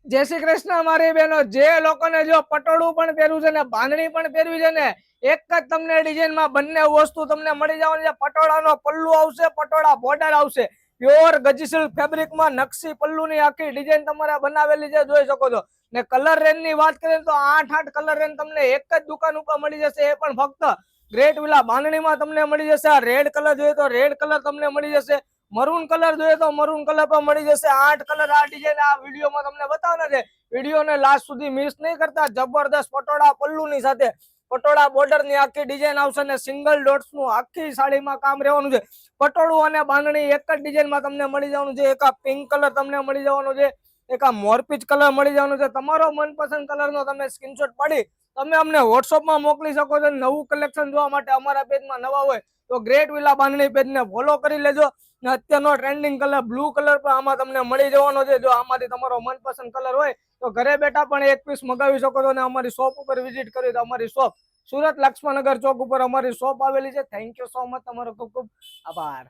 जय श्री कृष्ण मारी बहनों। जे लोकोने जो पटोळું પણ પહેર્યું છે ને બાંધણી પણ પહેરવી છે ને એક જ તમને ડિઝાઇન માં બંને વસ્તુ તમને મળી જવાની છે। પટોળાનો પલ્લુ આવશે, પટોળા બોર્ડર આવશે, પ્યોર ગજીસિલ ફેબ્રિક માં નકશી પલ્લુની આખી ડિઝાઇન તમારે બનાવેલી છે, જોઈ શકો છો। ને કલર રેન્જ ની વાત કરીએ તો 8 કલર રેન્જ તમને એક જ દુકાન ઉપર મળી જશે, એ પણ ફક્ત ગ્રેટ વિલા બાંધણીમાં તમને મળી જશે। આ રેડ કલર જોઈએ તો રેડ કલર તમને મળી જશે, મરૂન કલર જોઈએ તો મરૂન કલર પણ મળી જશે। 8 કલર આ ડિઝાઇન આ વિડીયોમાં તમને બતાવવાના છે, વિડીયોને લાસ્ટ સુધી મિસ નહીં કરતા। જબરદસ્ત પટોળા પલ્લુની સાથે પટોળા બોર્ડરની આખી ડિઝાઇન આવશે ને સિંગલ ડોટ્સ નું આખી સાડીમાં કામ રહેવાનું છે। પટોળું અને બાંધણી એક જ ડિઝાઇનમાં તમને મળી જવાનું છે। એક આ પિંક કલર તમને મળી જવાનો છે, એક આ મોરપીચ કલર મળી જવાનો છે। તમારો મનપસંદ કલરનો તમે સ્ક્રીનશોટ પાડી તમે અમને વોટ્સઅપમાં મોકલી શકો છો। નવું કલેક્શન જોવા માટે અમારા પેજમાં નવા હોય તો ગ્રેટ વિલા બાંધણી પેજને ફોલો કરી લેજો। અત્યારનો ટ્રેન્ડિંગ કલર બ્લુ કલર પણ આમાં તમને મળી જવાનો છે। જો આમાંથી તમારો મનપસંદ કલર હોય તો ઘરે બેઠા પણ એક પીસ મગાવી શકો છો અને અમારી શોપ ઉપર વિઝિટ કરી તો અમારી શોપ સુરત લક્ષ્મણનગર ચોક ઉપર અમારી શોપ આવેલી છે। થેન્ક યુ સો મચ, તમારો ખૂબ ખૂબ આભાર।